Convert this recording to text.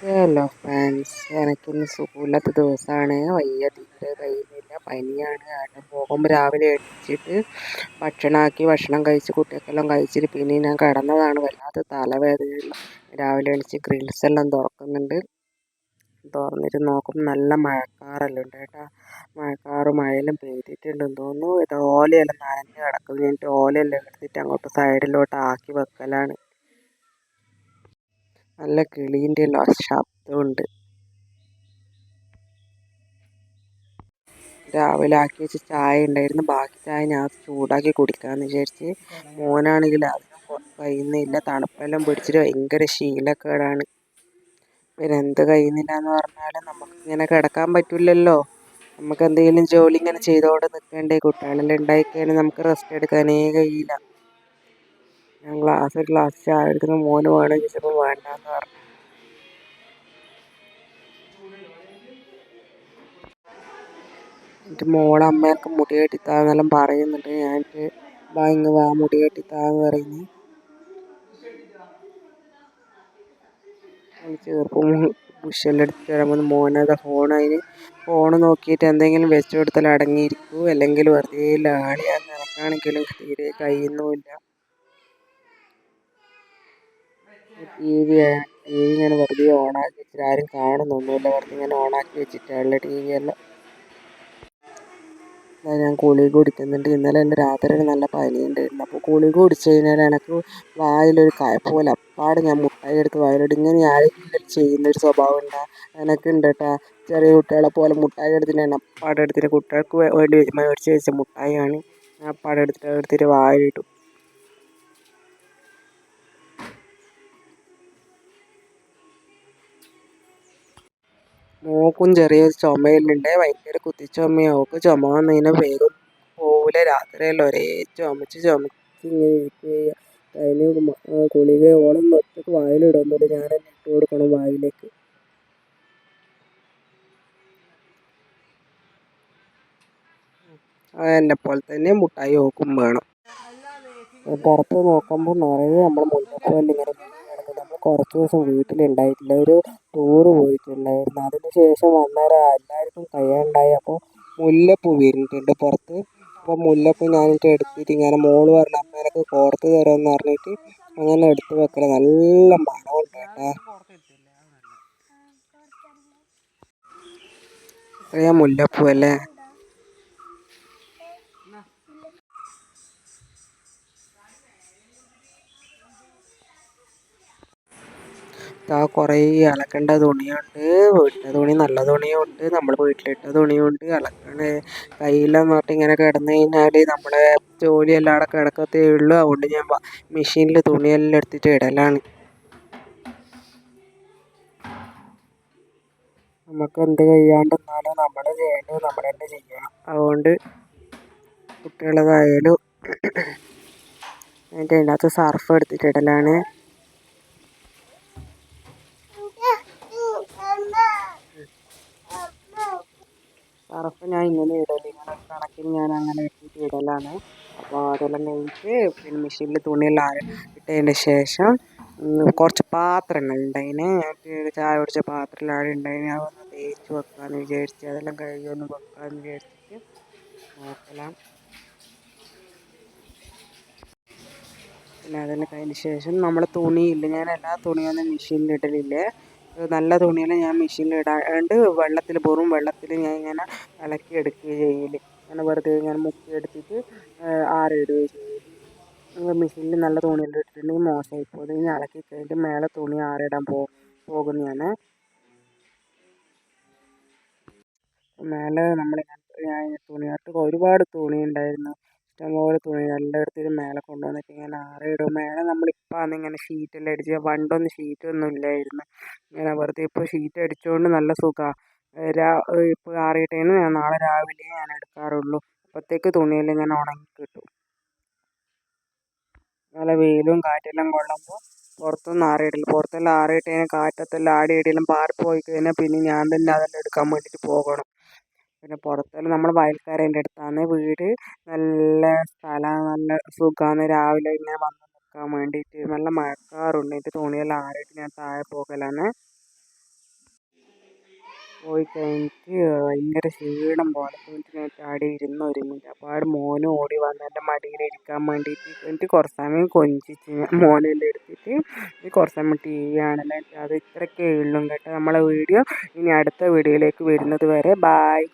Hello friends, എനിക്കിന്ന് സുഖമില്ലാത്ത ദിവസമാണ്. വയ്യ, തീരെ കഴിയുന്നില്ല, പനിയാണ്. ആടെ പോകുമ്പോൾ രാവിലെ എണീച്ചിട്ട് ഭക്ഷണം കഴിച്ച് കുട്ടികൾക്കെല്ലാം കഴിച്ചിട്ട് പിന്നെ ഞാൻ കിടന്നതാണ്. വല്ലാത്ത തലവേദനയുള്ള രാവിലെ എണീച്ച് ഗ്രിൽസ് എല്ലാം തുറക്കുന്നുണ്ട്. തുറന്നിട്ട് നോക്കുമ്പോൾ നല്ല മഴക്കാറെല്ലാം ഉണ്ട് കേട്ടോ. മഴയെല്ലാം പെയ്തിട്ടുണ്ടെന്ന് തോന്നുന്നു. ഇത് ഓലയെല്ലാം നനഞ്ഞ് കിടക്കുന്നു. എന്നിട്ട് ഓലയെല്ലാം എടുത്തിട്ട് അങ്ങോട്ട് സൈഡിലോട്ട് ആക്കി വെക്കലാണ്. നല്ല കിളീൻ്റെ എല്ലാം ശബ്ദമുണ്ട്. രാവിലെ ആക്കി വെച്ച ചായ ഉണ്ടായിരുന്നു. ബാക്കി ചായ ഞാൻ ചൂടാക്കി കുടിക്കാമെന്ന് വിചാരിച്ച്. മോനാണെങ്കിൽ അതിനും കഴിയുന്നില്ല. തണുപ്പെല്ലാം പിടിച്ചിട്ട് ഭയങ്കര ശീലക്കേടാണ്. പിന്നെ എന്ത് കഴിയുന്നില്ല എന്ന് പറഞ്ഞാൽ നമുക്ക് ഇങ്ങനെ കിടക്കാൻ പറ്റില്ലല്ലോ. നമുക്ക് എന്തെങ്കിലും ജോലി ഇങ്ങനെ ചെയ്തുകൊണ്ട് നിൽക്കേണ്ടേ. കുട്ടികളെല്ലാം ഉണ്ടായിക്കഴിഞ്ഞാൽ നമുക്ക് റെസ്റ്റ് എടുക്കാനേ കഴിയില്ല. ഞാൻ ഒരു ഗ്ലാസ് ചായ എടുക്കുന്ന മോന് വേണം ചോദിച്ചപ്പോൾ വേണ്ടാന്ന് പറഞ്ഞു. എന്നിട്ട് അമ്മയൊക്കെ മുടി കെട്ടിത്താന്നെല്ലാം പറയുന്നുണ്ട്. ഞാനിട്ട് വാ മുടി കെട്ടിത്താന്ന് പറയുന്നു. ചെറുപ്പം ബുഷെല്ലാം എടുത്തിട്ട് വരുമ്പോൾ മോനത് ഫോൺ നോക്കിയിട്ട് എന്തെങ്കിലും വെച്ചു കൊടുത്താൽ അടങ്ങിയിരിക്കൂ, അല്ലെങ്കിൽ വെറുതെ ലാളിയാന്ന്. എനക്കാണെങ്കിലും തീരെ കഴിയുന്നുമില്ല. ടി വി ഇങ്ങനെ വെറുതെ ഓണാക്കി വെച്ചിട്ട് ആരും കാണുന്നൊന്നുമില്ല. വെറുതെ ഇങ്ങനെ ഓണാക്കി വെച്ചിട്ടുള്ള ടി വി എല്ലാം. ഞാൻ ഗുളിക കുടിക്കുന്നുണ്ട്. ഇന്നലെ എൻ്റെ രാത്രി നല്ല പനിയുണ്ടായിരുന്നു. അപ്പോൾ ഗുളിക കുടിച്ചു കഴിഞ്ഞാൽ എനിക്ക് വായിലൊരു കയപ്പ് പോലെ. അപ്പാട് ഞാൻ മുട്ടായി എടുത്ത് വായിലിടും. ഇങ്ങനെ ആരെങ്കിലും ചെയ്യുന്നൊരു സ്വഭാവം ഉണ്ടാ എനിക്കുണ്ട് കേട്ടോ. ചെറിയ കുട്ടികളെ പോലെ മുട്ടായി എടുത്തിട്ട് ഞാൻ അപ്പാട് എടുത്തിട്ട് കുട്ടികൾക്ക് വേണ്ടി മേടിച്ച് വെച്ച മുട്ടായിയാണ്. ഞാൻ അപ്പാട് എടുത്തിട്ട് വായിലിടും. മോക്കും ചെറിയൊരു ചുമയിലുണ്ട്. ഭയങ്കര കുത്തിച്ചുമയാണ്. അവൾക്ക് ചുമ വന്നതിന് വേഗം പോവില്ല. രാത്രിയെല്ലാം ഒരേ ചുമച്ച് ഇങ്ങനെ ഇരിക്കുക. അതിന് ഗുളിക ഓളൊന്നും ഒറ്റക്ക് വായിലിടുന്നില്ല. ഞാൻ തന്നെ ഇട്ട് കൊടുക്കണം വായിലേക്ക്. എന്നെ പോലെ തന്നെ മുട്ടായി ഓക്കും വേണം. പുറത്ത് നോക്കുമ്പോൾ നിറയെ നമ്മൾ മുല്ലപ്പൂവെല്ലാം ഇങ്ങനെ കിടക്കുന്നത്. നമ്മൾ കുറച്ച് ദിവസം വീട്ടിലുണ്ടായിട്ടില്ല. ഒരു ടൂറ് പോയിട്ടുണ്ടായിരുന്നു. അതിന് ശേഷം വന്നേരം എല്ലാവർക്കും കഴിയാണ്ടായി. അപ്പോൾ മുല്ലപ്പൂ വിരിഞ്ഞിട്ടുണ്ട് പുറത്ത്. അപ്പോൾ മുല്ലപ്പൂ ഞാനിട്ട് എടുത്തിട്ട് ഇങ്ങനെ മോള് പറഞ്ഞ അപ്പം എനിക്ക് കോർത്ത് തരുമെന്ന് പറഞ്ഞിട്ട് അങ്ങനെ എടുത്ത് വെക്കല. നല്ല മണമുണ്ട് കേട്ടോ. അറിയാം മുല്ലപ്പൂ അല്ലേ. കുറേ അലക്കേണ്ട തുണിയുണ്ട്. ഇട്ട തുണി നല്ല തുണിയുണ്ട്, നമ്മൾ വീട്ടിലിട്ട തുണിയുണ്ട്. അലക്കണ കയ്യിലെന്ന് പറഞ്ഞിട്ട് ഇങ്ങനെ കിടന്നു കഴിഞ്ഞാൽ നമ്മുടെ ജോലിയെല്ലാം അവിടെ കിടക്കത്തേ ഉള്ളൂ. അതുകൊണ്ട് ഞാൻ മെഷീനിൽ തുണിയെല്ലാം എടുത്തിട്ട് ഇടലാണ്. നമുക്ക് എന്ത് കഴിയാണ്ടെന്നാലും നമ്മൾ ചെയ്യേണ്ടത് നമ്മൾ തന്നെ ചെയ്യണം. അതുകൊണ്ട് കുട്ടികളതായാലും അതിനകത്ത് സർഫ് എടുത്തിട്ട് ഇടലാണ്. സർഫ് ഞാൻ ഇങ്ങനെ ഇടല്, ഇങ്ങനെ ഒരു കണക്കിന് ഞാൻ അങ്ങനെ ഇട്ടിട്ട് ഇടലാണ്. അപ്പോൾ അതെല്ലാം കഴിഞ്ഞിട്ട് പിന്നെ മെഷീനിൽ തുണിയെല്ലാം ഇട്ടതിന് ശേഷം കുറച്ച് പാത്രങ്ങൾ ഉണ്ടായിന്. ചായ കുടിച്ച പാത്രമെല്ലാം ഉണ്ടായിന്. അതൊന്ന് തേച്ച് വെക്കാമെന്ന് വിചാരിച്ച്, അതെല്ലാം കഴുകി ഒന്ന് വെക്കാമെന്ന് വിചാരിച്ചിട്ട് നോക്കലാം. പിന്നെ അതെല്ലാം കഴിഞ്ഞ ശേഷം നമ്മൾ തുണിയില്ല, ഞാൻ എല്ലാ തുണിയൊന്നും മെഷീനിൽ ഇടലില്ലേ. നല്ല തുണിയെല്ലാം ഞാൻ മെഷീനിൽ ഇടാണ്ട് വെറും വെള്ളത്തിൽ ഞാൻ ഇങ്ങനെ ഇളക്കി എടുക്കുകയും ചെയ്യൽ. അങ്ങനെ വെറുതെ ഇങ്ങനെ മുക്കി എടുത്തിട്ട് ആറിടുകയും ചെയ്യൽ. മെഷീനിൽ നല്ല തുണിയെല്ലാം ഇട്ടിട്ടുണ്ടെങ്കിൽ മോശമായി പോകും. ഇനി ഇളക്കി കഴിഞ്ഞിട്ട് മേലെ തുണി ആറിടാൻ പോകുന്നതാണ്. മേലെ ഞാൻ തുണികൾക്ക് ഒരുപാട് തുണി ഉണ്ടായിരുന്നു. ഇഷ്ടംപോലെ തുണി എല്ലാം എടുത്തിട്ട് മേലെ കൊണ്ടുവന്നിട്ട് ഇങ്ങനെ ആറിയിടും. മേലെ നമ്മളിപ്പോൾ ഇങ്ങനെ ഷീറ്റെല്ലാം അടിച്ച്, പണ്ടൊന്നും ഷീറ്റൊന്നും ഇല്ലായിരുന്നു. ഇങ്ങനെ വെറുതെ ഇപ്പോൾ ഷീറ്റ് അടിച്ചുകൊണ്ട് നല്ല സുഖമാണ്. ഇപ്പോൾ ആറിയിട്ടേന് നാളെ രാവിലെ ഞാൻ എടുക്കാറുള്ളൂ. അപ്പോഴത്തേക്ക് തുണിയെല്ലാം ഇങ്ങനെ ഉണങ്ങി കിട്ടും. നല്ല വെയിലും കാറ്റെല്ലാം കൊള്ളുമ്പോൾ പുറത്തൊന്നും ആറിയിടില്ല. പുറത്തെല്ലാം ആറിയിട്ടതിന് കാറ്റത്തെല്ലാം ആടിയിടെല്ലാം പാറിപ്പോയി കഴിഞ്ഞാൽ പിന്നെ ഞാൻ തന്നെ അതെല്ലാം എടുക്കാൻ വേണ്ടിയിട്ട് പോകണം. പിന്നെ പുറത്തെല്ലാം നമ്മൾ വയൽക്കരേൻ്റെ അടുത്താണ് വീട്. നല്ല സ്ഥലമാണ്, നല്ല സുഖമാണ്. രാവിലെ ഇങ്ങനെ വന്ന് നിൽക്കാൻ വേണ്ടിയിട്ട്. നല്ല മഴക്കാറുണ്ട്. എന്നിട്ട് തുണിയെല്ലാം ആറിയിട്ട് ഞാൻ താഴെ പോകലാണ്. പോയി കഴിഞ്ഞിട്ട് ഭയങ്കര ക്ഷീണം പോലെ തോന്നിട്ട് ഞാൻ ചാടി ഇരുന്ന് ഒരു മിനിറ്റ്. അപ്പോൾ അവിടെ മോനും ഓടി വന്ന് എൻ്റെ മടിയിൽ ഇരിക്കാൻ വേണ്ടിയിട്ട് എന്നിട്ട് കുറച്ച് സമയം കൊഞ്ചിച്ച് ഞാൻ മോനെല്ലാം എടുത്തിട്ട് ഈ കുറച്ച് സമയം ടി വി ആണല്ലോ. അത് ഇത്രയൊക്കെ ഉള്ളൂ കേട്ടോ നമ്മളെ വീഡിയോ. ഇനി അടുത്ത വീഡിയോയിലേക്ക് വരുന്നത് വരെ ബായ്.